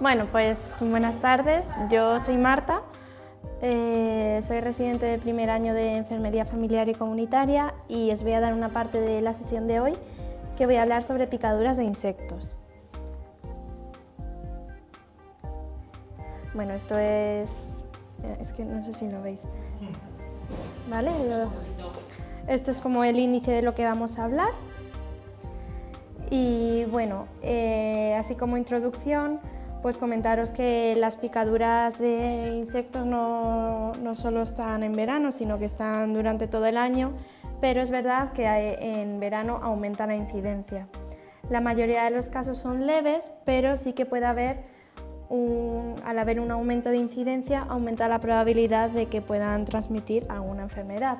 Bueno, pues buenas tardes, yo soy Marta, soy residente de primer año de Enfermería Familiar y Comunitaria y os voy a dar una parte de la sesión de hoy que voy a hablar sobre picaduras de insectos. Bueno, esto es que no sé si lo veis, ¿vale? Esto es como el índice de lo que vamos a hablar y bueno, así como introducción, pues comentaros que las picaduras de insectos no solo están en verano, sino que están durante todo el año, pero es verdad que en verano aumenta la incidencia. La mayoría de los casos son leves, pero sí que puede haber, al haber un aumento de incidencia, aumenta la probabilidad de que puedan transmitir alguna enfermedad.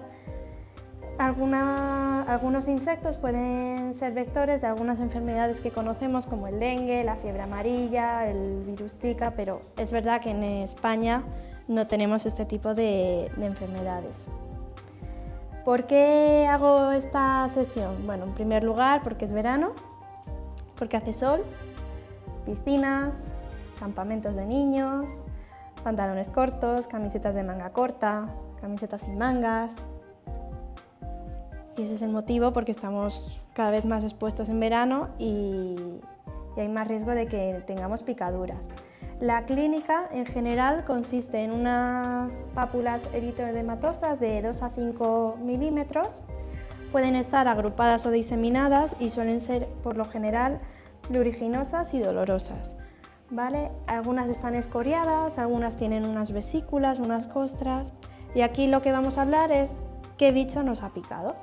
Algunos insectos pueden ser vectores de algunas enfermedades que conocemos como el dengue, la fiebre amarilla, el virus Zika, pero es verdad que en España no tenemos este tipo de enfermedades. ¿Por qué hago esta sesión? Bueno, en primer lugar porque es verano, porque hace sol, piscinas, campamentos de niños, pantalones cortos, camisetas de manga corta, camisetas sin mangas. Y ese es el motivo porque estamos cada vez más expuestos en verano y hay más riesgo de que tengamos picaduras. La clínica en general consiste en unas pápulas eritoedematosas de 2 a 5 milímetros. Pueden estar agrupadas o diseminadas y suelen ser por lo general pruriginosas y dolorosas, ¿vale? Algunas están escoriadas, algunas tienen unas vesículas, unas costras y aquí lo que vamos a hablar es qué bicho nos ha picado.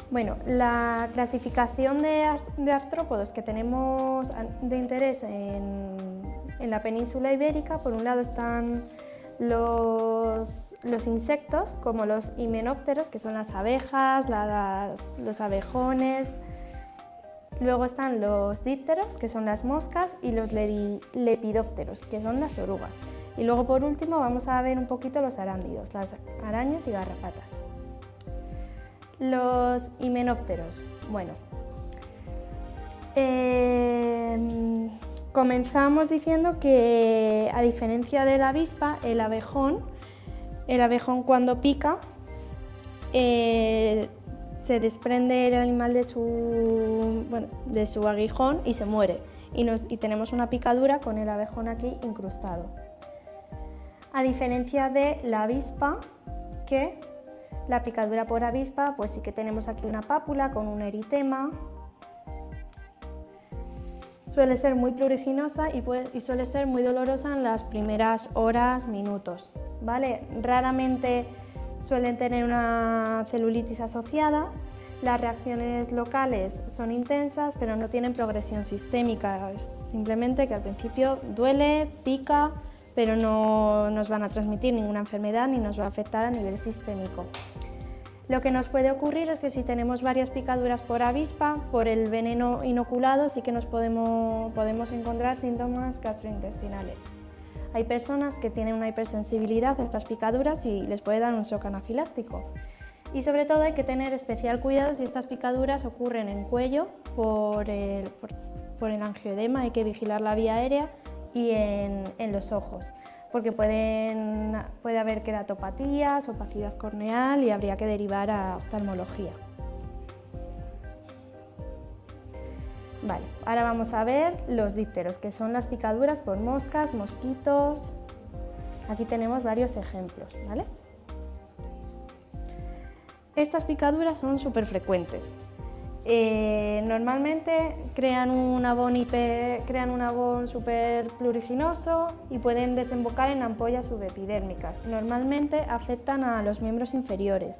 Bueno, la clasificación de artrópodos que tenemos de interés en la península ibérica, por un lado están los insectos, como los himenópteros, que son las abejas, los abejones. Luego están los dípteros, que son las moscas, y los lepidópteros, que son las orugas. Y luego, por último, vamos a ver un poquito los arándidos, las arañas y garrapatas. Los himenópteros. Bueno, comenzamos diciendo que, a diferencia de la avispa, el abejón cuando pica se desprende el animal de su aguijón y se muere y tenemos una picadura con el abejón aquí incrustado. A diferencia de la avispa, que la picadura por avispa, pues sí que tenemos aquí una pápula con un eritema. Suele ser muy pruriginosa y suele ser muy dolorosa en las primeras horas, minutos, ¿vale? Raramente suelen tener una celulitis asociada. Las reacciones locales son intensas, pero no tienen progresión sistémica. Es simplemente que al principio duele, pica, pero no nos van a transmitir ninguna enfermedad ni nos va a afectar a nivel sistémico. Lo que nos puede ocurrir es que si tenemos varias picaduras por avispa, por el veneno inoculado, sí que nos podemos encontrar síntomas gastrointestinales. Hay personas que tienen una hipersensibilidad a estas picaduras y les puede dar un shock anafiláctico. Y sobre todo hay que tener especial cuidado si estas picaduras ocurren en cuello por el angioedema, hay que vigilar la vía aérea, y en los ojos, porque puede haber queratopatías, opacidad corneal y habría que derivar a oftalmología. Vale, ahora vamos a ver los dípteros, que son las picaduras por moscas, mosquitos. Aquí tenemos varios ejemplos, ¿vale? Estas picaduras son súper frecuentes. Normalmente crean un abón súper pruriginoso y pueden desembocar en ampollas subepidérmicas. Normalmente afectan a los miembros inferiores.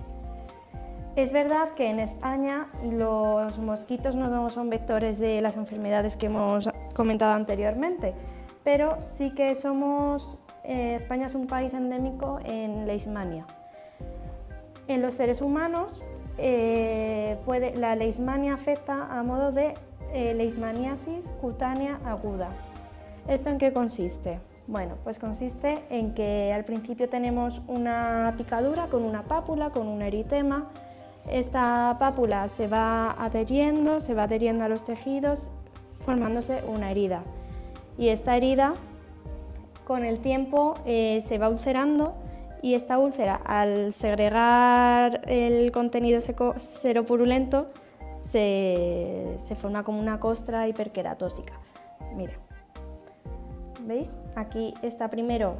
Es verdad que en España los mosquitos no son vectores de las enfermedades que hemos comentado anteriormente, pero sí que España es un país endémico en leishmania. En los seres humanos, la leishmania afecta a modo de leishmaniasis cutánea aguda. ¿Esto en qué consiste? Bueno, pues consiste en que al principio tenemos una picadura con una pápula, con un eritema. Esta pápula se va adheriendo a los tejidos formándose una herida. Y esta herida, con el tiempo, se va ulcerando, y esta úlcera, al segregar el contenido seropurulento, se forma como una costra hiperqueratósica. Mira, ¿veis? Aquí está primero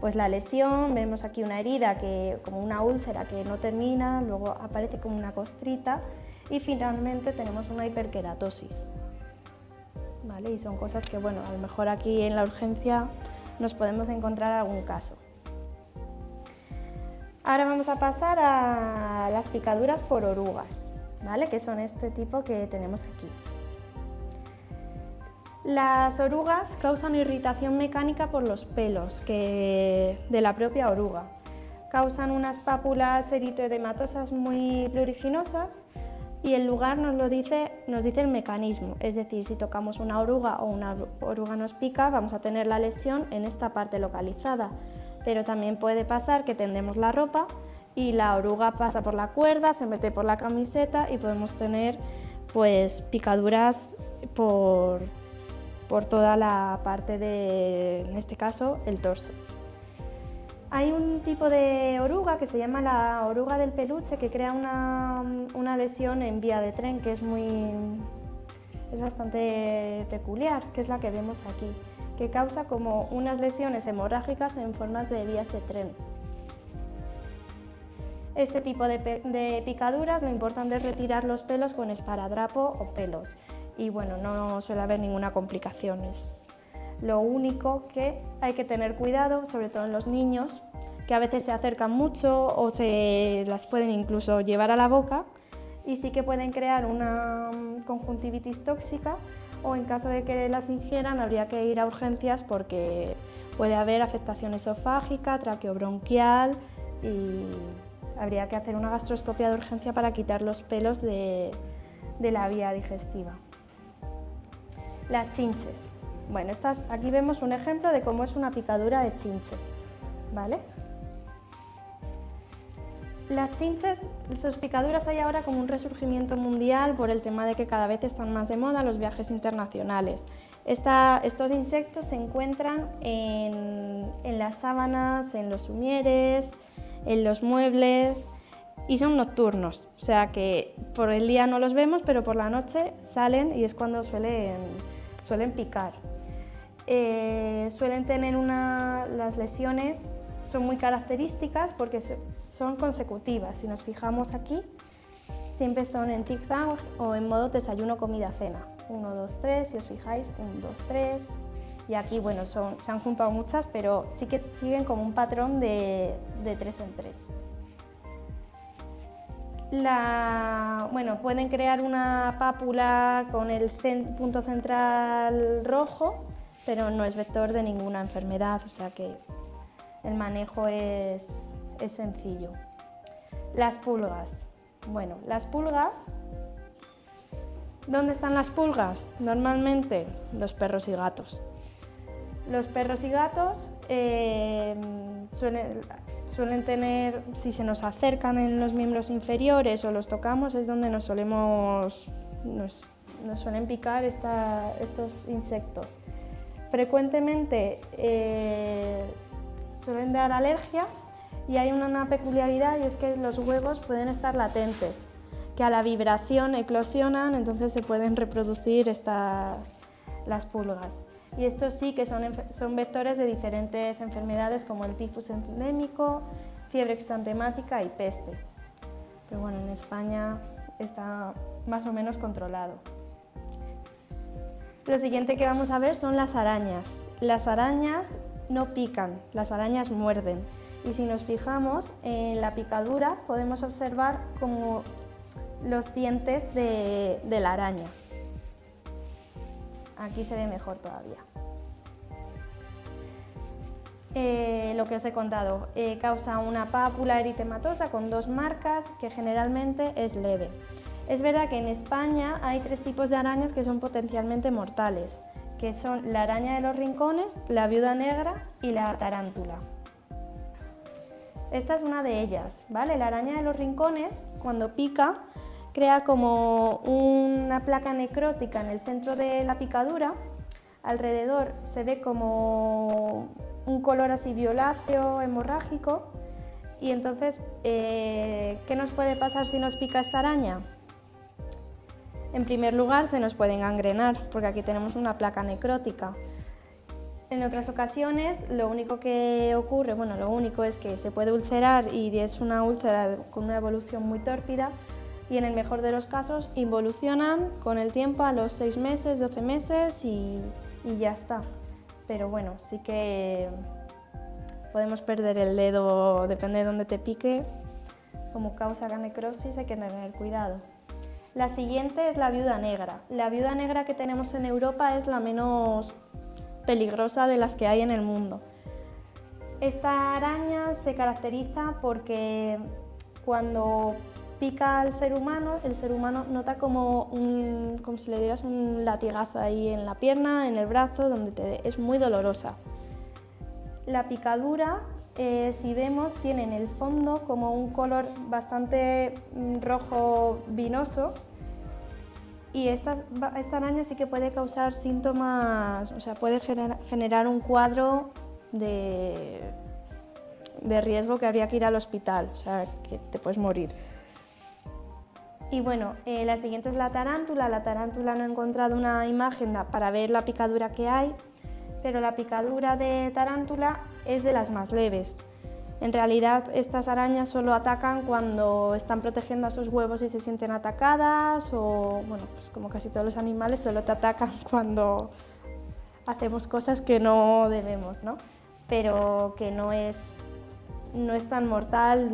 pues la lesión, vemos aquí una herida, como una úlcera que no termina, luego aparece como una costrita y finalmente tenemos una hiperqueratosis. ¿Vale? Y son cosas que, bueno, a lo mejor aquí en la urgencia nos podemos encontrar algún caso. Ahora vamos a pasar a las picaduras por orugas, ¿vale? Que son este tipo que tenemos aquí. Las orugas causan irritación mecánica por los pelos de la propia oruga. Causan unas pápulas eritoedematosas muy pruriginosas y el lugar nos dice el mecanismo, es decir, si tocamos una oruga o una oruga nos pica, vamos a tener la lesión en esta parte localizada, pero también puede pasar que tendemos la ropa y la oruga pasa por la cuerda, se mete por la camiseta y podemos tener pues picaduras por toda la parte en este caso, el torso. Hay un tipo de oruga que se llama la oruga del peluche que crea una lesión en vía de tren que es bastante peculiar, que es la que vemos aquí, que causa como unas lesiones hemorrágicas en formas de vías de tren. Este tipo de picaduras, lo importante es retirar los pelos con esparadrapo o pelos y bueno, no suele haber ninguna complicación. Lo único que hay que tener cuidado, sobre todo en los niños, que a veces se acercan mucho o se las pueden incluso llevar a la boca y sí que pueden crear una conjuntivitis tóxica o en caso de que las ingieran habría que ir a urgencias porque puede haber afectación esofágica, traqueobronquial y habría que hacer una gastroscopia de urgencia para quitar los pelos de la vía digestiva. Las chinches. Bueno, aquí vemos un ejemplo de cómo es una picadura de chinche, ¿vale? Las chinches, sus picaduras hay ahora como un resurgimiento mundial por el tema de que cada vez están más de moda los viajes internacionales. Estos insectos se encuentran en las sábanas, en los sumieres, en los muebles y son nocturnos, o sea que por el día no los vemos, pero por la noche salen y es cuando suelen picar. Suelen tener las lesiones son muy características porque son consecutivas. Si nos fijamos aquí, siempre son en zigzag o en modo desayuno, comida, cena. 1, 2, 3, si os fijáis, 1, 2, 3. Y aquí, bueno, se han juntado muchas, pero sí que siguen como un patrón de 3 en 3. Pueden crear una pápula con el punto central rojo, pero no es vector de ninguna enfermedad, o sea que el manejo es sencillo. Las pulgas. Bueno, las pulgas, ¿dónde están las pulgas? Normalmente los perros y gatos. Los perros y gatos suelen tener, si se nos acercan en los miembros inferiores o los tocamos, es donde nos suelen picar estos insectos. Frecuentemente suelen dar alergia y hay una peculiaridad y es que los huevos pueden estar latentes, que a la vibración eclosionan, entonces se pueden reproducir las pulgas. Y estos sí que son vectores de diferentes enfermedades como el tifus endémico, fiebre exantemática y peste. Pero bueno, en España está más o menos controlado. Lo siguiente que vamos a ver son las arañas. Las arañas no pican, las arañas muerden. Y si nos fijamos en la picadura podemos observar como los dientes de la araña. Aquí se ve mejor todavía. Lo que os he contado, causa una pápula eritematosa con 2 marcas que generalmente es leve. Es verdad que en España hay 3 tipos de arañas que son potencialmente mortales, que son la araña de los rincones, la viuda negra y la tarántula. Esta es una de ellas, ¿vale? La araña de los rincones, cuando pica, crea como una placa necrótica en el centro de la picadura. Alrededor se ve como un color así violáceo, hemorrágico. Y entonces, ¿qué nos puede pasar si nos pica esta araña? En primer lugar, se nos puede engangrenar, porque aquí tenemos una placa necrótica. En otras ocasiones, lo único que ocurre, bueno, lo único es que se puede ulcerar y es una úlcera con una evolución muy tórpida, y en el mejor de los casos involucionan con el tiempo a los 6 meses, 12 meses y ya está. Pero bueno, sí que podemos perder el dedo, depende de dónde te pique, como causa la necrosis hay que tener cuidado. La siguiente es la viuda negra. La viuda negra que tenemos en Europa es la menos peligrosa de las que hay en el mundo. Esta araña se caracteriza porque cuando pica al ser humano, el ser humano nota como si le dieras un latigazo ahí en la pierna, en el brazo, es muy dolorosa. La picadura, si vemos, tiene en el fondo como un color bastante rojo vinoso, y esta araña sí que puede causar síntomas, o sea, puede generar un cuadro de riesgo que habría que ir al hospital, o sea, que te puedes morir. Y bueno, la siguiente es la tarántula. La tarántula no he encontrado una imagen para ver la picadura que hay, pero la picadura de tarántula es de las más leves. En realidad, estas arañas solo atacan cuando están protegiendo a sus huevos y se sienten atacadas, o bueno, pues como casi todos los animales, solo te atacan cuando hacemos cosas que no debemos, ¿no? Pero que no es tan mortal,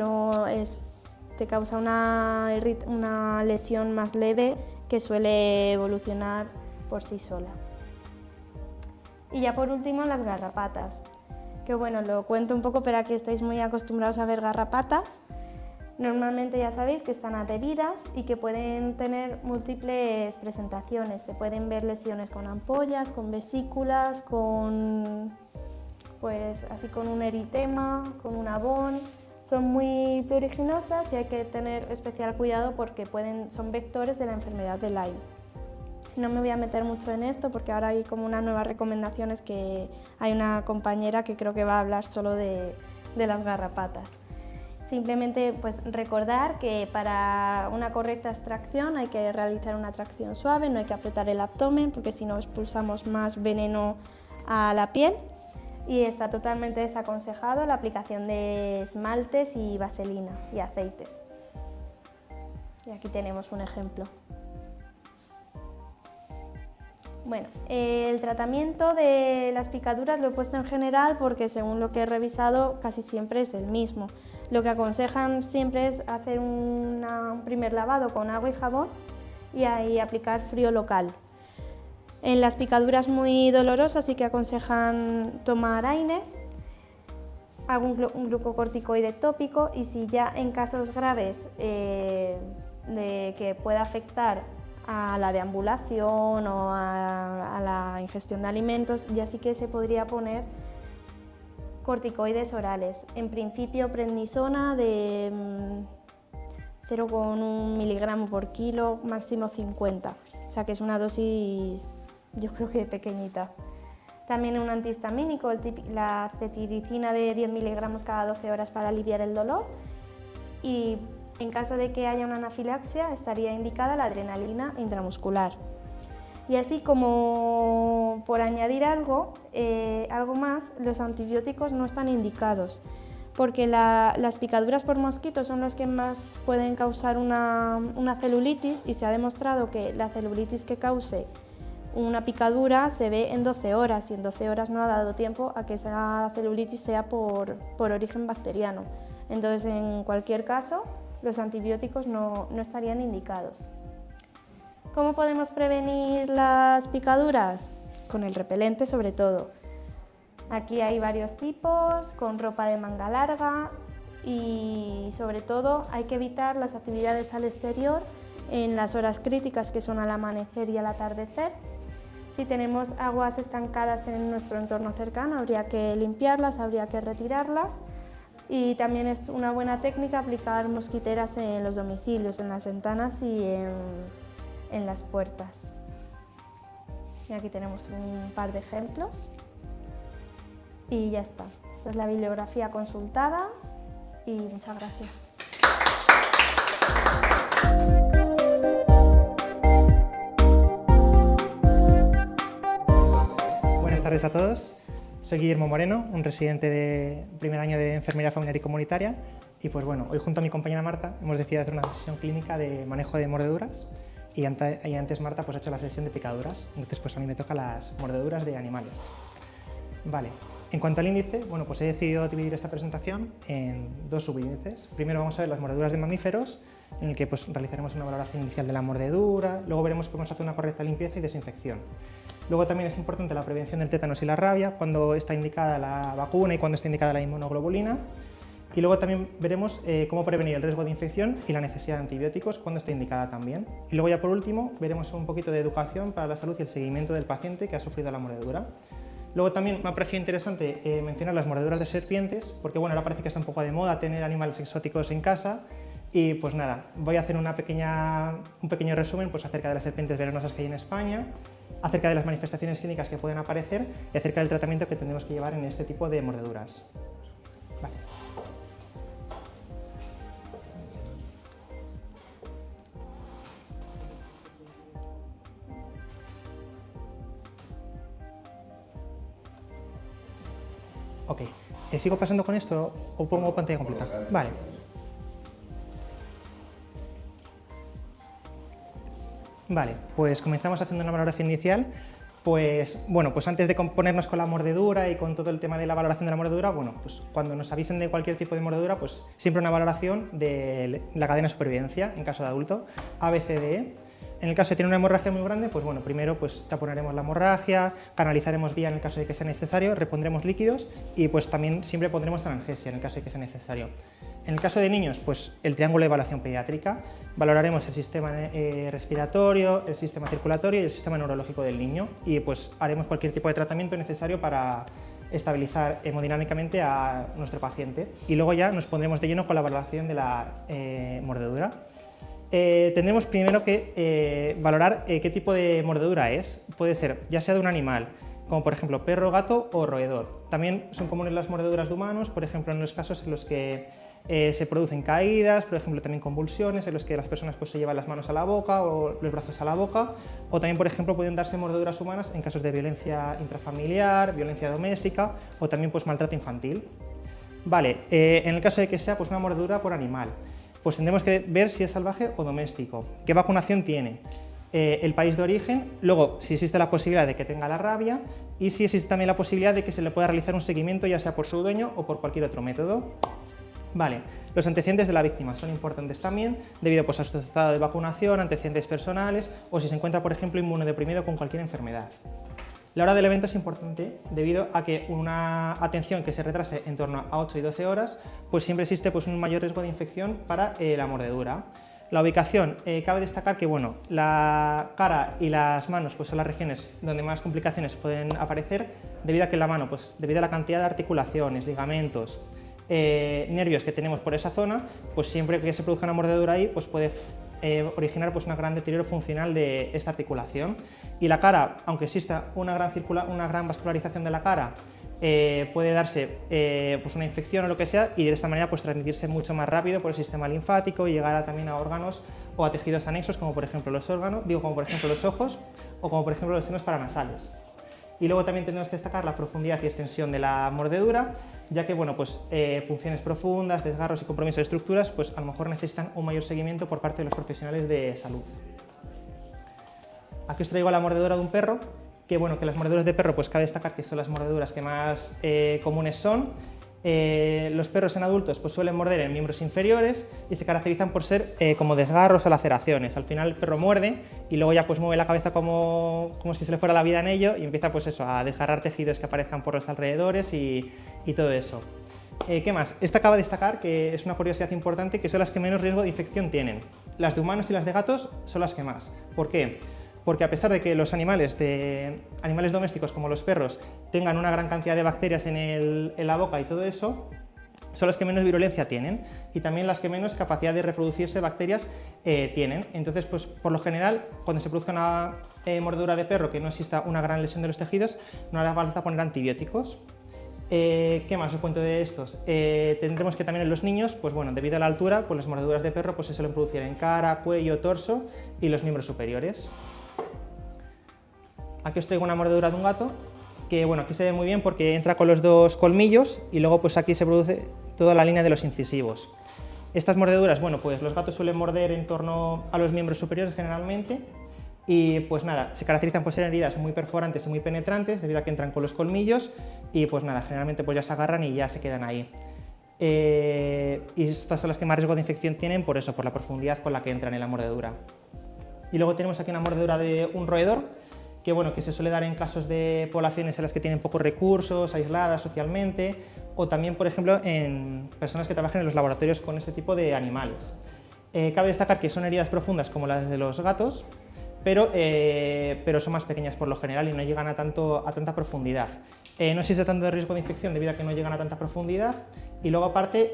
te causa una lesión más leve que suele evolucionar por sí sola. Y ya por último, las garrapatas, que bueno, lo cuento un poco, pero aquí estáis muy acostumbrados a ver garrapatas. Normalmente ya sabéis que están adheridas y que pueden tener múltiples presentaciones. Se pueden ver lesiones con ampollas, con vesículas, así con un eritema, con un abón. Son muy pruriginosas y hay que tener especial cuidado porque son vectores de la enfermedad de Lyme. No me voy a meter mucho en esto porque ahora hay como una nueva recomendación, es que hay una compañera que creo que va a hablar solo de las garrapatas. Simplemente pues recordar que para una correcta extracción hay que realizar una tracción suave, no hay que apretar el abdomen porque si no expulsamos más veneno a la piel, y está totalmente desaconsejado la aplicación de esmaltes y vaselina y aceites. Y aquí tenemos un ejemplo. Bueno, el tratamiento de las picaduras lo he puesto en general porque según lo que he revisado casi siempre es el mismo. Lo que aconsejan siempre es hacer un primer lavado con agua y jabón y ahí aplicar frío local. En las picaduras muy dolorosas sí que aconsejan tomar AINES, un glucocorticoide tópico, y si ya en casos graves de que pueda afectar a la deambulación o a la ingestión de alimentos, ya sí que se podría poner corticoides orales. En principio prednisona de 0,1 miligramo por kilo, máximo 50, o sea que es una dosis yo creo que pequeñita. También un antihistamínico, la cetiricina de 10 miligramos cada 12 horas para aliviar el dolor, y en caso de que haya una anafilaxia estaría indicada la adrenalina intramuscular. Y así como por añadir algo más, los antibióticos no están indicados porque las picaduras por mosquitos son los que más pueden causar una celulitis, y se ha demostrado que la celulitis que cause una picadura se ve en 12 horas y en 12 horas no ha dado tiempo a que esa celulitis sea por origen bacteriano. Entonces, en cualquier caso, los antibióticos no estarían indicados. ¿Cómo podemos prevenir las picaduras? Con el repelente sobre todo. Aquí hay varios tipos, con ropa de manga larga, y sobre todo hay que evitar las actividades al exterior en las horas críticas que son al amanecer y al atardecer. Si tenemos aguas estancadas en nuestro entorno cercano habría que limpiarlas, habría que retirarlas. Y también es una buena técnica aplicar mosquiteras en los domicilios, en las ventanas y en las puertas. Y aquí tenemos un par de ejemplos. Y ya está. Esta es la bibliografía consultada y muchas gracias. Buenas tardes a todos. Soy Guillermo Moreno, un residente de primer año de Enfermería Familiar y Comunitaria. Y pues bueno, hoy junto a mi compañera Marta hemos decidido hacer una sesión clínica de manejo de mordeduras y antes Marta pues ha hecho la sesión de picaduras. Entonces pues a mí me toca las mordeduras de animales. Vale. En cuanto al índice, bueno, pues he decidido dividir esta presentación en dos subíndices. Primero vamos a ver las mordeduras de mamíferos, en el que pues realizaremos una valoración inicial de la mordedura, luego veremos cómo se hace una correcta limpieza y desinfección. Luego también es importante la prevención del tétanos y la rabia, cuando está indicada la vacuna y cuando está indicada la inmunoglobulina. Y luego también veremos cómo prevenir el riesgo de infección y la necesidad de antibióticos cuando está indicada también. Y luego ya por último veremos un poquito de educación para la salud y el seguimiento del paciente que ha sufrido la mordedura. Luego también me ha parecido interesante mencionar las mordeduras de serpientes, porque bueno, ahora parece que está un poco de moda tener animales exóticos en casa. Y pues nada, voy a hacer un pequeño resumen pues, acerca de las serpientes venenosas que hay en España, acerca de las manifestaciones clínicas que pueden aparecer y acerca del tratamiento que tendremos que llevar en este tipo de mordeduras. Vale. Ok, ¿sigo pasando con esto o pongo pantalla completa? Vale. Vale, pues comenzamos haciendo una valoración inicial. Pues bueno, pues antes de ponernos con la mordedura y con todo el tema de la valoración de la mordedura, bueno, pues cuando nos avisen de cualquier tipo de mordedura, pues siempre una valoración de la cadena de supervivencia en caso de adulto, A, B, C, D, E. En el caso de tener una hemorragia muy grande, pues bueno, primero pues taponaremos la hemorragia, canalizaremos vía en el caso de que sea necesario, repondremos líquidos y pues también siempre pondremos analgesia en el caso de que sea necesario. En el caso de niños, pues el triángulo de evaluación pediátrica, valoraremos el sistema respiratorio, el sistema circulatorio y el sistema neurológico del niño y pues haremos cualquier tipo de tratamiento necesario para estabilizar hemodinámicamente a nuestro paciente. Y luego ya nos pondremos de lleno con la valoración de la mordedura. Tendremos primero que valorar qué tipo de mordedura es. Puede ser ya sea de un animal, como por ejemplo perro, gato o roedor. También son comunes las mordeduras de humanos, por ejemplo en los casos en los que se producen caídas, por ejemplo también convulsiones, en los que las personas pues, se llevan las manos a la boca o los brazos a la boca, o también por ejemplo pueden darse mordeduras humanas en casos de violencia intrafamiliar, violencia doméstica o también pues, maltrato infantil. Vale, en el caso de que sea pues, una mordedura por animal, pues tendremos que ver si es salvaje o doméstico, qué vacunación tiene, el país de origen, luego si existe la posibilidad de que tenga la rabia y si existe también la posibilidad de que se le pueda realizar un seguimiento ya sea por su dueño o por cualquier otro método. Vale, los antecedentes de la víctima son importantes también debido pues, a su estado de vacunación, antecedentes personales o si se encuentra por ejemplo inmunodeprimido con cualquier enfermedad. La hora del evento es importante debido a que una atención que se retrase en torno a 8 y 12 horas pues siempre existe pues, un mayor riesgo de infección para la mordedura. La ubicación, cabe destacar que bueno, la cara y las manos pues, son las regiones donde más complicaciones pueden aparecer debido a que la mano, pues, debido a la cantidad de articulaciones, ligamentos, nervios que tenemos por esa zona, pues siempre que se produzca una mordedura ahí pues puede originar pues, un gran deterioro funcional de esta articulación. Y la cara, aunque exista una gran vascularización de la cara, puede darse pues una infección o lo que sea y de esta manera pues transmitirse mucho más rápido por el sistema linfático y llegar también a órganos o a tejidos anexos como por ejemplo los ojos o como por ejemplo los senos paranasales. Y luego también tenemos que destacar la profundidad y extensión de la mordedura, ya que bueno, pues, punciones profundas, desgarros y compromiso de estructuras pues, a lo mejor necesitan un mayor seguimiento por parte de los profesionales de salud. Aquí os traigo la mordedura de un perro, que las mordeduras de perro pues cabe destacar que son las mordeduras que más comunes son. Los perros en adultos pues suelen morder en miembros inferiores y se caracterizan por ser como desgarros o laceraciones. Al final el perro muerde y luego ya pues mueve la cabeza como si se le fuera la vida en ello y empieza pues eso, a desgarrar tejidos que aparezcan por los alrededores y todo eso. ¿Qué más? Esta acaba de destacar que es una curiosidad importante, que son las que menos riesgo de infección tienen. Las de humanos y las de gatos son las que más. ¿Por qué? Porque a pesar de que los animales domésticos como los perros tengan una gran cantidad de bacterias en la boca y todo eso, son las que menos virulencia tienen y también las que menos capacidad de reproducirse bacterias tienen. Entonces, pues por lo general, cuando se produzca una mordedura de perro que no exista una gran lesión de los tejidos, no hará falta poner antibióticos. ¿Qué más os cuento de estos? Tendremos que también en los niños, pues bueno, debido a la altura, pues las mordeduras de perro pues se suelen producir en cara, cuello, torso y los miembros superiores. Aquí os traigo una mordedura de un gato, que bueno, aquí se ve muy bien porque entra con los dos colmillos y luego pues aquí se produce toda la línea de los incisivos. Estas mordeduras, bueno, pues los gatos suelen morder en torno a los miembros superiores generalmente y pues nada, se caracterizan por ser heridas muy perforantes y muy penetrantes debido a que entran con los colmillos y pues nada, generalmente pues ya se agarran y ya se quedan ahí. Y estas son las que más riesgo de infección tienen por eso, por la profundidad con la que entran en la mordedura. Y luego tenemos aquí una mordedura de un roedor, que, bueno, que se suele dar en casos de poblaciones en las que tienen pocos recursos, aisladas socialmente, o también, por ejemplo, en personas que trabajan en los laboratorios con este tipo de animales. Cabe destacar que son heridas profundas como las de los gatos, pero son más pequeñas por lo general y no llegan a tanta profundidad. No existe tanto riesgo de infección debido a que no llegan a tanta profundidad y luego aparte,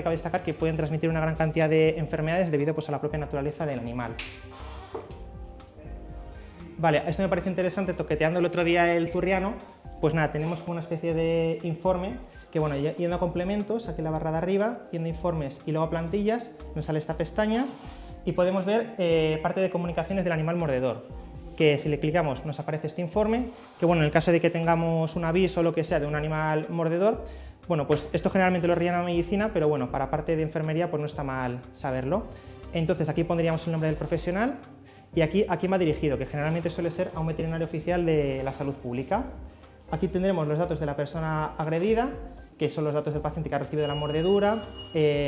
cabe destacar que pueden transmitir una gran cantidad de enfermedades debido pues, a la propia naturaleza del animal. Vale, esto me parece interesante, toqueteando el otro día el turriano, pues nada, tenemos como una especie de informe que, bueno, yendo a complementos, aquí en la barra de arriba, yendo a informes y luego a plantillas, nos sale esta pestaña y podemos ver parte de comunicaciones del animal mordedor, que si le clicamos nos aparece este informe, que bueno, en el caso de que tengamos un aviso o lo que sea de un animal mordedor, bueno, pues esto generalmente lo rellena medicina, pero bueno, para parte de enfermería pues no está mal saberlo. Entonces aquí pondríamos el nombre del profesional, y aquí a quién va dirigido, que generalmente suele ser a un veterinario oficial de la salud pública. Aquí tendremos los datos de la persona agredida, que son los datos del paciente que ha recibido la mordedura,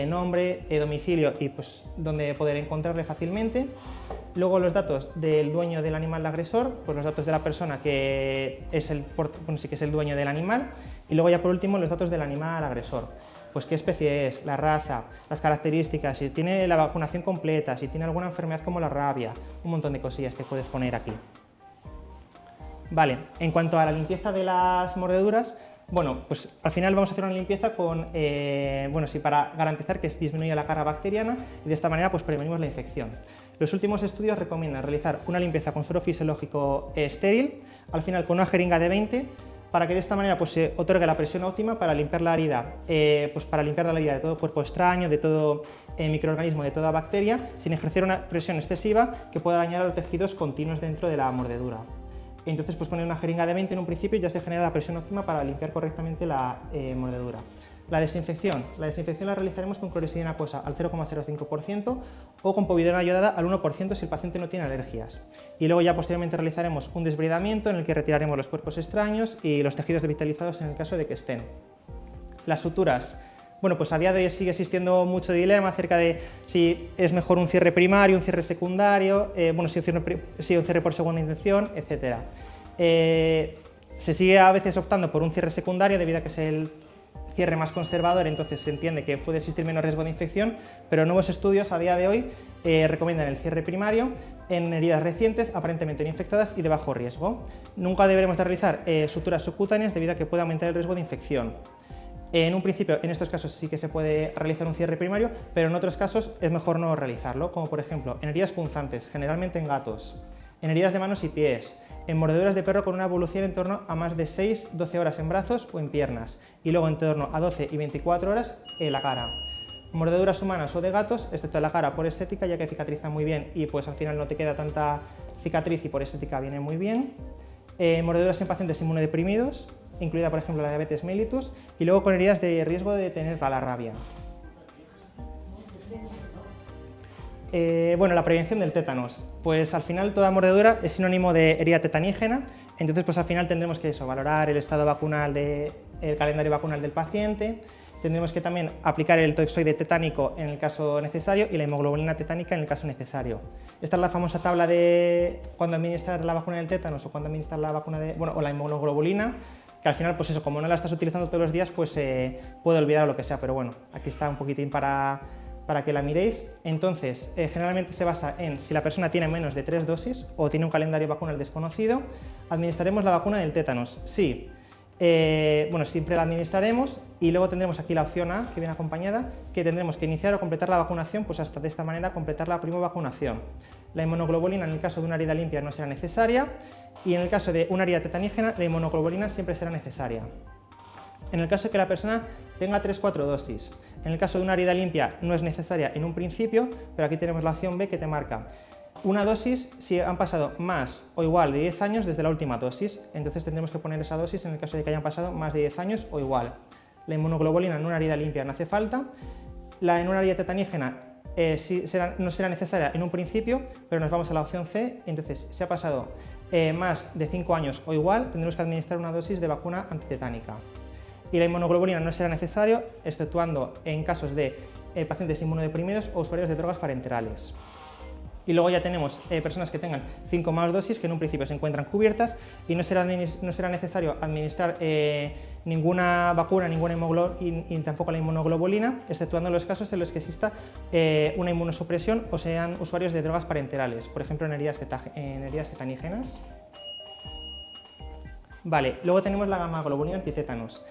nombre, domicilio y pues dónde poder encontrarle fácilmente. Luego los datos del dueño del animal agresor, pues los datos de la persona que es el dueño del animal. Y luego ya por último los datos del animal agresor. Pues qué especie es, la raza, las características, si tiene la vacunación completa, si tiene alguna enfermedad como la rabia, un montón de cosillas que puedes poner aquí. Vale, en cuanto a la limpieza de las mordeduras, bueno, pues al final vamos a hacer una limpieza para garantizar que disminuya la carga bacteriana y de esta manera pues prevenimos la infección. Los últimos estudios recomiendan realizar una limpieza con suero fisiológico estéril, al final con una jeringa de 20, para que de esta manera pues, se otorgue la presión óptima para limpiar la herida, de todo cuerpo extraño, de todo microorganismo, de toda bacteria, sin ejercer una presión excesiva que pueda dañar a los tejidos continuos dentro de la mordedura. Entonces, pues poner una jeringa de 20 en un principio y ya se genera la presión óptima para limpiar correctamente la mordedura. La desinfección la realizaremos con clorexidina acuosa al 0,05% o con povidona iodada al 1% si el paciente no tiene alergias. Y luego ya posteriormente realizaremos un desbridamiento en el que retiraremos los cuerpos extraños y los tejidos devitalizados en el caso de que estén. Las suturas. Bueno, pues a día de hoy sigue existiendo mucho dilema acerca de si es mejor un cierre primario, un cierre secundario, un cierre por segunda intención, etc. Se sigue a veces optando por un cierre secundario debido a que es el cierre más conservador, entonces se entiende que puede existir menos riesgo de infección, pero nuevos estudios a día de hoy recomiendan el cierre primario en heridas recientes, aparentemente no infectadas y de bajo riesgo. Nunca deberemos de realizar suturas subcutáneas debido a que puede aumentar el riesgo de infección. En un principio, en estos casos sí que se puede realizar un cierre primario, pero en otros casos es mejor no realizarlo, como por ejemplo en heridas punzantes, generalmente en gatos, en heridas de manos y pies, en mordeduras de perro con una evolución en torno a más de 6-12 horas en brazos o en piernas, y luego en torno a 12 y 24 horas en la cara. Mordeduras humanas o de gatos, excepto en la cara por estética, ya que cicatriza muy bien y pues al final no te queda tanta cicatriz y por estética viene muy bien. Mordeduras en pacientes inmunodeprimidos, incluida por ejemplo la diabetes mellitus, y luego con heridas de riesgo de tener la rabia. La prevención del tétanos. Pues al final toda mordedura es sinónimo de herida tetanígena, entonces pues al final tendremos que valorar el estado vacunal, el calendario vacunal del paciente, tendremos que también aplicar el toxoide tetánico en el caso necesario y la hemoglobina tetánica en el caso necesario. Esta es la famosa tabla de cuándo administrar la vacuna del tétanos o cuándo administrar la vacuna o la hemoglobina, que al final, pues eso, como no la estás utilizando todos los días, pues puede olvidar lo que sea, pero bueno, aquí está un poquitín para que la miréis. Entonces, generalmente se basa en si la persona tiene menos de 3 dosis o tiene un calendario vacunal desconocido, administraremos la vacuna del tétanos. Sí, bueno, siempre la administraremos y luego tendremos aquí la opción A, que viene acompañada, que tendremos que iniciar o completar la vacunación, pues hasta de esta manera completar la primovacunación. La inmunoglobulina en el caso de una herida limpia no será necesaria y en el caso de una herida tetanígena la inmunoglobulina siempre será necesaria. En el caso de que la persona tenga 3-4 dosis, en el caso de una herida limpia no es necesaria en un principio, pero aquí tenemos la opción B que te marca una dosis si han pasado más o igual de 10 años desde la última dosis, entonces tendremos que poner esa dosis en el caso de que hayan pasado más de 10 años o igual. La inmunoglobulina en una herida limpia no hace falta, en una herida tetanígena no será necesaria en un principio, pero nos vamos a la opción C, entonces si ha pasado más de 5 años o igual, tendremos que administrar una dosis de vacuna antitetánica. Y la inmunoglobulina no será necesario, exceptuando en casos de pacientes inmunodeprimidos o usuarios de drogas parenterales. Y luego ya tenemos personas que tengan 5 más dosis que en un principio se encuentran cubiertas y no será necesario administrar ninguna vacuna, y tampoco la inmunoglobulina, exceptuando los casos en los que exista una inmunosupresión o sean usuarios de drogas parenterales, por ejemplo en heridas tetanígenas. Vale, luego tenemos la gamma-globulina antitétanos.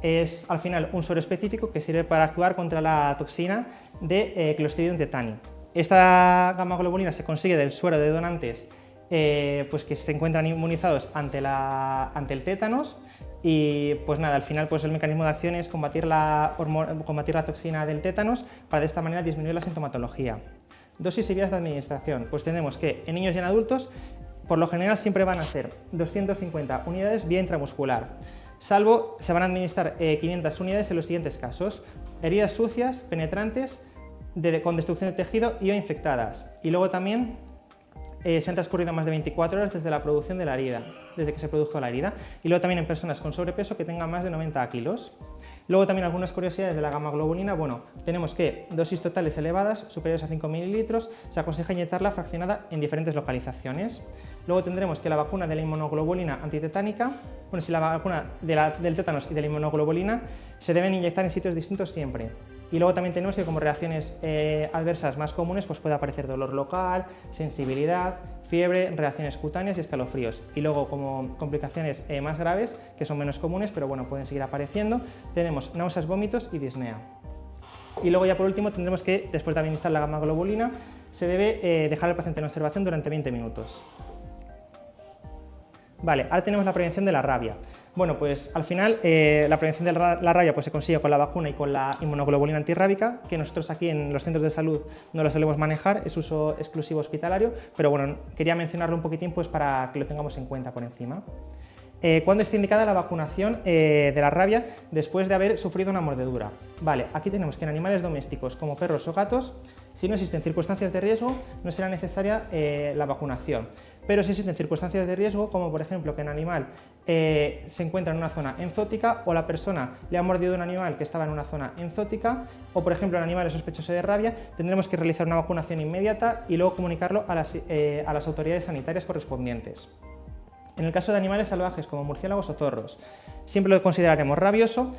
Es al final un suero específico que sirve para actuar contra la toxina de Clostridium tetani. Esta gamma-globulina se consigue del suero de donantes pues que se encuentran inmunizados ante el tétanos y pues nada, al final pues el mecanismo de acción es combatir la toxina del tétanos para de esta manera disminuir la sintomatología. Dosis y vías de administración, pues tenemos que en niños y en adultos por lo general siempre van a ser 250 unidades vía intramuscular, salvo se van a administrar 500 unidades en los siguientes casos: heridas sucias, penetrantes, con destrucción de tejido y o infectadas. Y luego también se han transcurrido más de 24 horas desde la producción de la herida, desde que se produjo la herida. Y luego también en personas con sobrepeso que tengan más de 90 kilos. Luego también algunas curiosidades de la gamma-globulina. Bueno, tenemos que dosis totales elevadas, superiores a 5 mililitros, se aconseja inyectarla fraccionada en diferentes localizaciones. Luego tendremos que la vacuna de la inmunoglobulina antitetánica, bueno, si la vacuna del tétanos y de la inmunoglobulina se deben inyectar en sitios distintos siempre. Y luego también tenemos que como reacciones adversas más comunes pues puede aparecer dolor local, sensibilidad, fiebre, reacciones cutáneas y escalofríos. Y luego como complicaciones más graves, que son menos comunes, pero bueno, pueden seguir apareciendo, tenemos náuseas, vómitos y disnea. Y luego ya por último tendremos que, después de administrar la gamma-globulina, se debe dejar al paciente en observación durante 20 minutos. Vale, ahora tenemos la prevención de la rabia. Bueno, pues al final la prevención de la rabia pues, se consigue con la vacuna y con la inmunoglobulina antirrábica, que nosotros aquí en los centros de salud no la solemos manejar, es uso exclusivo hospitalario, pero bueno, quería mencionarlo un poquitín pues, para que lo tengamos en cuenta por encima. ¿Cuándo está indicada la vacunación de la rabia después de haber sufrido una mordedura? Vale, aquí tenemos que en animales domésticos como perros o gatos, si no existen circunstancias de riesgo, no será necesaria la vacunación. Pero si existen circunstancias de riesgo, como por ejemplo que el animal se encuentra en una zona enzótica o la persona le ha mordido un animal que estaba en una zona enzótica o por ejemplo el animal es sospechoso de rabia, tendremos que realizar una vacunación inmediata y luego comunicarlo a las autoridades sanitarias correspondientes. En el caso de animales salvajes como murciélagos o zorros, siempre lo consideraremos rabioso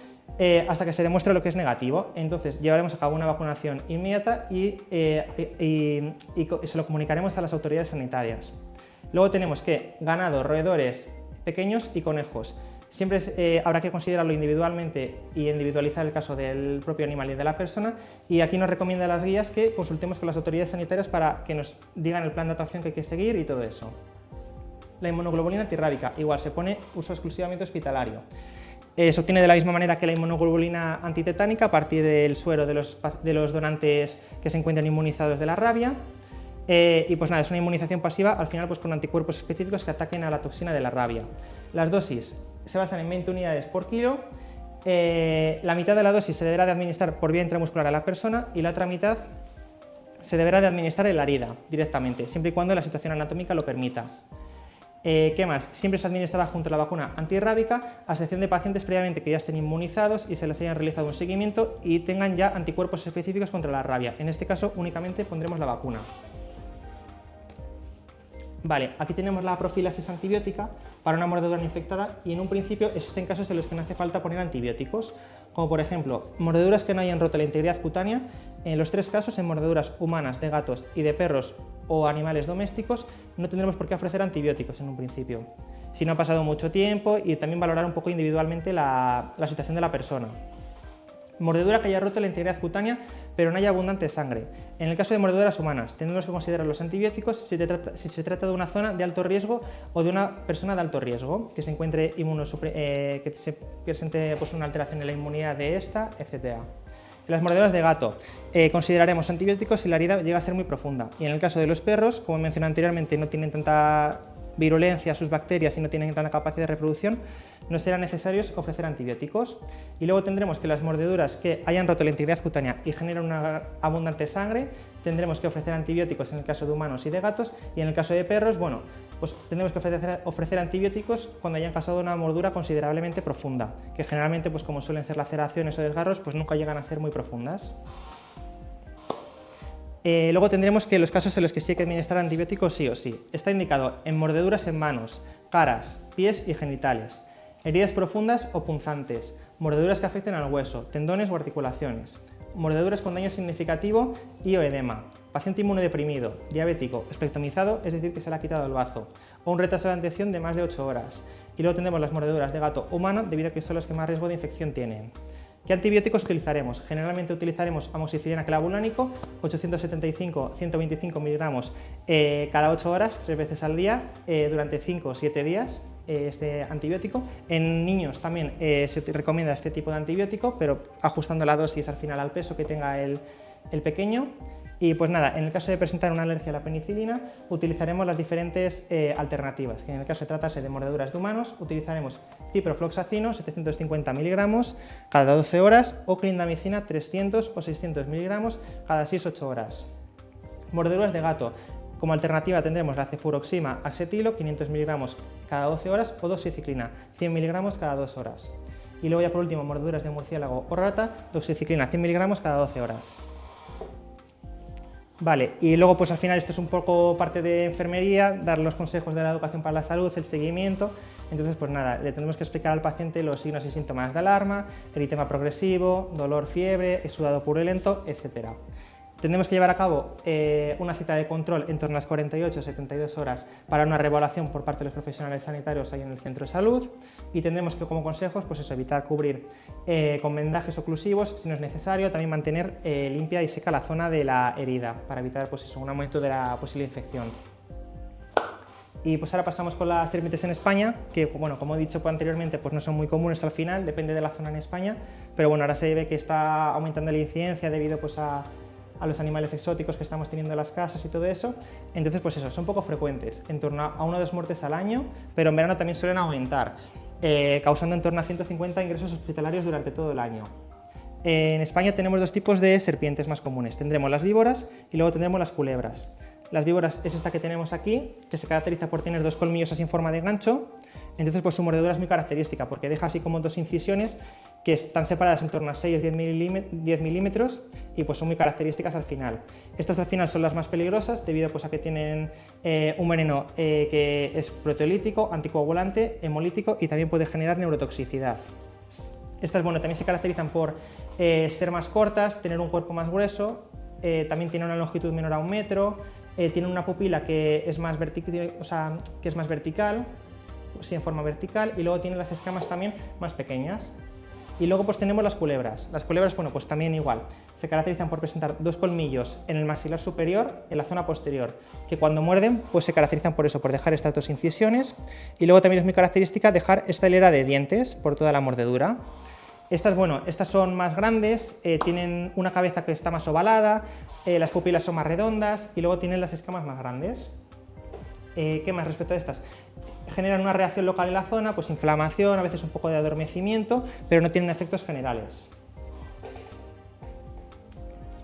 hasta que se demuestre lo que es negativo. Entonces llevaremos a cabo una vacunación inmediata y se lo comunicaremos a las autoridades sanitarias. Luego tenemos que ganado, roedores pequeños y conejos. Siempre habrá que considerarlo individualmente y individualizar el caso del propio animal y de la persona, y aquí nos recomienda las guías que consultemos con las autoridades sanitarias para que nos digan el plan de actuación que hay que seguir y todo eso. La inmunoglobulina antirrábica, igual, se pone uso exclusivamente hospitalario. Se obtiene de la misma manera que la inmunoglobulina antitetánica a partir del suero de los donantes que se encuentran inmunizados de la rabia. Y pues nada, es una inmunización pasiva, al final pues con anticuerpos específicos que ataquen a la toxina de la rabia. Las dosis se basan en 20 unidades por kilo, la mitad de la dosis se deberá de administrar por vía intramuscular a la persona y la otra mitad se deberá de administrar en la herida directamente, siempre y cuando la situación anatómica lo permita. ¿Qué más? Siempre se administrará junto a la vacuna antirrábica, a excepción de pacientes previamente que ya estén inmunizados y se les hayan realizado un seguimiento y tengan ya anticuerpos específicos contra la rabia. En este caso únicamente pondremos la vacuna. Vale, aquí tenemos la profilaxis antibiótica para una mordedura no infectada y en un principio existen casos en los que no hace falta poner antibióticos, como por ejemplo mordeduras que no hayan roto la integridad cutánea. En los tres casos, en mordeduras humanas, de gatos y de perros o animales domésticos, no tendremos por qué ofrecer antibióticos en un principio. si no ha pasado mucho tiempo y también valorar un poco individualmente la situación de la persona. Mordedura que haya roto la integridad cutánea pero no haya abundante sangre. En el caso de mordeduras humanas, tendremos que considerar los antibióticos si se trata de una zona de alto riesgo o de una persona de alto riesgo, que se encuentre que se presente pues, una alteración en la inmunidad de esta, etc. En las mordeduras de gato consideraremos antibióticos si la herida llega a ser muy profunda. Y en el caso de los perros, como mencioné anteriormente, no tienen tanta virulencia sus bacterias y no tienen tanta capacidad de reproducción, no será necesario ofrecer antibióticos. Y luego tendremos que las mordeduras que hayan roto la integridad cutánea y generan una abundante sangre, tendremos que ofrecer antibióticos en el caso de humanos y de gatos, y en el caso de perros, bueno, pues tendremos que ofrecer antibióticos cuando hayan causado una mordedura considerablemente profunda, que generalmente, pues como suelen ser laceraciones o desgarros, pues nunca llegan a ser muy profundas. Luego tendremos que los casos en los que sí hay que administrar antibióticos sí o sí. Está indicado en mordeduras en manos, caras, pies y genitales, heridas profundas o punzantes, mordeduras que afecten al hueso, tendones o articulaciones, mordeduras con daño significativo y o edema, paciente inmunodeprimido, diabético, espectomizado, es decir, que se le ha quitado el bazo, o un retraso de la atención de más de 8 horas. Y luego tendremos las mordeduras de gato humano, debido a que son las que más riesgo de infección tienen. ¿Qué antibióticos utilizaremos? Generalmente utilizaremos amoxicilina clavulánico, 875-125 miligramos cada 8 horas, 3 veces al día, durante 5 o 7 días. Este antibiótico. En niños también se recomienda este tipo de antibiótico, pero ajustando la dosis al final al peso que tenga el pequeño. Y pues nada, en el caso de presentar una alergia a la penicilina, utilizaremos las diferentes alternativas, que en el caso de tratarse de mordeduras de humanos, utilizaremos ciprofloxacino, 750 miligramos cada 12 horas, o clindamicina, 300 o 600 miligramos cada 6-8 horas. Mordeduras de gato. Como alternativa tendremos la cefuroxima acetilo, 500 miligramos cada 12 horas, o doxiciclina, 100 miligramos cada 2 horas. Y luego ya por último, mordeduras de murciélago o rata, doxiciclina, 100 miligramos cada 12 horas. Vale, y luego pues al final esto es un poco parte de enfermería, dar los consejos de la educación para la salud, el seguimiento. Entonces pues nada, le tendremos que explicar al paciente los signos y síntomas de alarma, eritema progresivo, dolor, fiebre, exudado purulento, etc. Tendremos que llevar a cabo una cita de control en torno a las 48-72 horas para una reevaluación por parte de los profesionales sanitarios ahí en el centro de salud, y tendremos que, como consejos, pues eso, evitar cubrir con vendajes oclusivos si no es necesario, también mantener limpia y seca la zona de la herida para evitar pues eso, un aumento de la posible infección. Y pues ahora pasamos con las serpientes en España, que bueno, como he dicho anteriormente, pues no son muy comunes al final, depende de la zona en España, pero bueno, ahora se ve que está aumentando la incidencia debido pues a los animales exóticos que estamos teniendo en las casas y todo eso. Entonces pues eso, son poco frecuentes, en torno a 1 o 2 muertes al año, pero en verano también suelen aumentar, causando en torno a 150 ingresos hospitalarios durante todo el año. En España tenemos 2 tipos de serpientes más comunes, tendremos las víboras y luego tendremos las culebras. Las víboras es esta que tenemos aquí, que se caracteriza por tener 2 colmillos así en forma de gancho. Entonces pues su mordedura es muy característica porque deja así como 2 incisiones que están separadas en torno a 6 o 10 milímetros y pues son muy características al final. Estas al final son las más peligrosas debido pues, a que tienen un veneno que es proteolítico, anticoagulante, hemolítico y también puede generar neurotoxicidad. Estas bueno, también se caracterizan por ser más cortas, tener un cuerpo más grueso, también tienen una longitud menor a 1 metro, tienen una pupila que es más vertical, sí, en forma vertical, y luego tienen las escamas también más pequeñas. Y luego pues tenemos las culebras. Las culebras, bueno, pues también igual, se caracterizan por presentar 2 colmillos en el maxilar superior, en la zona posterior, que cuando muerden pues se caracterizan por eso, por dejar estas 2 incisiones, y luego también es muy característica dejar esta hilera de dientes por toda la mordedura. Estas, bueno, estas son más grandes, tienen una cabeza que está más ovalada, las pupilas son más redondas y luego tienen las escamas más grandes. ¿Qué más respecto a estas? Generan una reacción local en la zona, pues inflamación, a veces un poco de adormecimiento, pero no tienen efectos generales.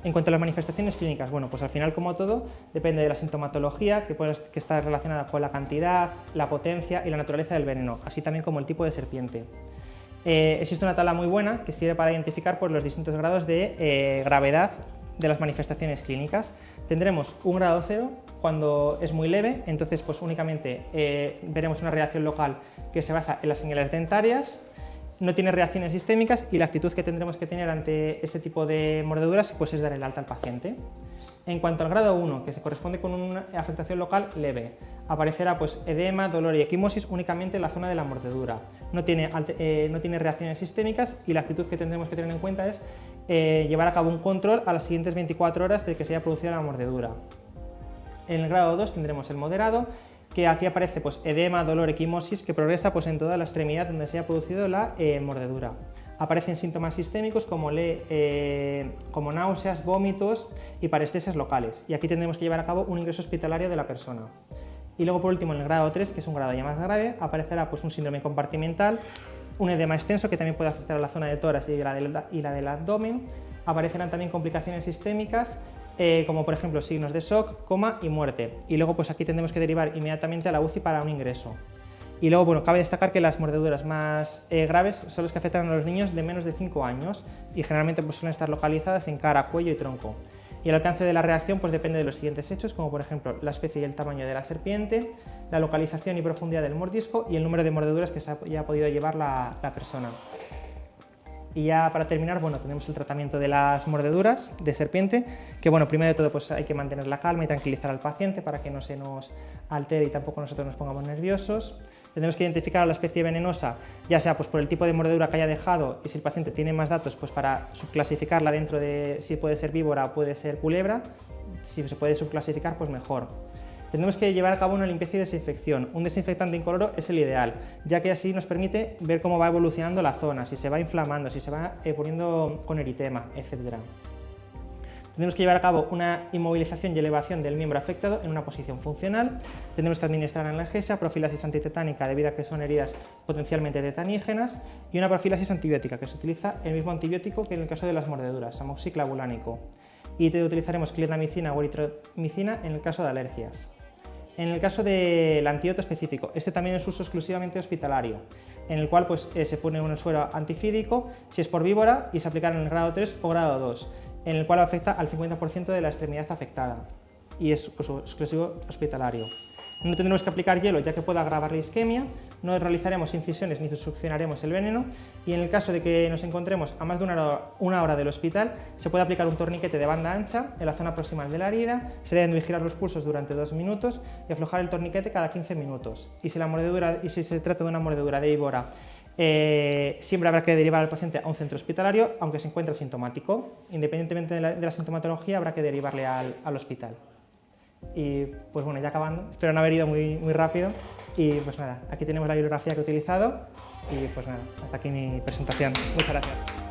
En cuanto a las manifestaciones clínicas, bueno, pues al final, como todo, depende de la sintomatología, que está relacionada con la cantidad, la potencia y la naturaleza del veneno, así también como el tipo de serpiente. Existe una tabla muy buena que sirve para identificar pues, los distintos grados de gravedad de las manifestaciones clínicas. Tendremos un grado 0 cuando es muy leve, entonces pues únicamente veremos una reacción local que se basa en las señales dentarias, no tiene reacciones sistémicas y la actitud que tendremos que tener ante este tipo de mordeduras pues, es dar el alta al paciente. En cuanto al grado 1, que se corresponde con una afectación local leve, aparecerá pues, edema, dolor y equimosis únicamente en la zona de la mordedura. No tiene reacciones sistémicas y la actitud que tendremos que tener en cuenta es llevar a cabo un control a las siguientes 24 horas de que se haya producido la mordedura. En el grado 2 tendremos el moderado, que aquí aparece pues, edema, dolor, equimosis, que progresa pues, en toda la extremidad donde se haya producido la mordedura. Aparecen síntomas sistémicos como náuseas, vómitos y parestesias locales, y aquí tendremos que llevar a cabo un ingreso hospitalario de la persona. Y luego por último en el grado 3, que es un grado ya más grave, aparecerá pues, un síndrome compartimental, un edema extenso que también puede afectar a la zona del tórax y la del abdomen. Aparecerán también complicaciones sistémicas como por ejemplo signos de shock, coma y muerte. Y luego pues aquí tendremos que derivar inmediatamente a la UCI para un ingreso. Y luego, bueno, cabe destacar que las mordeduras más graves son las que afectan a los niños de menos de 5 años y generalmente pues, suelen estar localizadas en cara, cuello y tronco. Y el alcance de la reacción pues, depende de los siguientes hechos, como por ejemplo la especie y el tamaño de la serpiente, la localización y profundidad del mordisco y el número de mordeduras que se haya podido llevar la persona. Y ya para terminar, bueno, tenemos el tratamiento de las mordeduras de serpiente, que bueno, primero de todo pues hay que mantener la calma y tranquilizar al paciente para que no se nos altere y tampoco nosotros nos pongamos nerviosos. Tenemos que identificar a la especie venenosa, ya sea pues, por el tipo de mordedura que haya dejado y si el paciente tiene más datos pues, para subclasificarla dentro de si puede ser víbora o puede ser culebra. Si se puede subclasificar, pues mejor. Tenemos que llevar a cabo una limpieza y desinfección. Un desinfectante incoloro es el ideal, ya que así nos permite ver cómo va evolucionando la zona, si se va inflamando, si se va poniendo con eritema, etc. Tenemos que llevar a cabo una inmovilización y elevación del miembro afectado en una posición funcional. Tenemos que administrar analgesia, profilaxis antitetánica debido a que son heridas potencialmente tetanígenas y una profilaxis antibiótica, que se utiliza el mismo antibiótico que en el caso de las mordeduras, amoxiclavulánico. Y utilizaremos clindamicina o eritromicina en el caso de alergias. En el caso del antídoto específico, este también es uso exclusivamente hospitalario, en el cual pues, se pone un suero antifídico si es por víbora y se aplicará en el grado 3 o grado 2, en el cual afecta al 50% de la extremidad afectada y es uso exclusivo hospitalario. No tendremos que aplicar hielo ya que puede agravar la isquemia, no realizaremos incisiones ni succionaremos el veneno y en el caso de que nos encontremos a más de una hora del hospital se puede aplicar un torniquete de banda ancha en la zona proximal de la herida, se deben vigilar los pulsos durante 2 minutos y aflojar el torniquete cada 15 minutos. Y si se trata de una mordedura de víbora, siempre habrá que derivar al paciente a un centro hospitalario aunque se encuentre asintomático. Independientemente de la sintomatología habrá que derivarle al hospital. Y pues bueno, ya acabando, espero no haber ido muy rápido y pues nada, aquí tenemos la bibliografía que he utilizado y pues nada, hasta aquí mi presentación. Muchas gracias.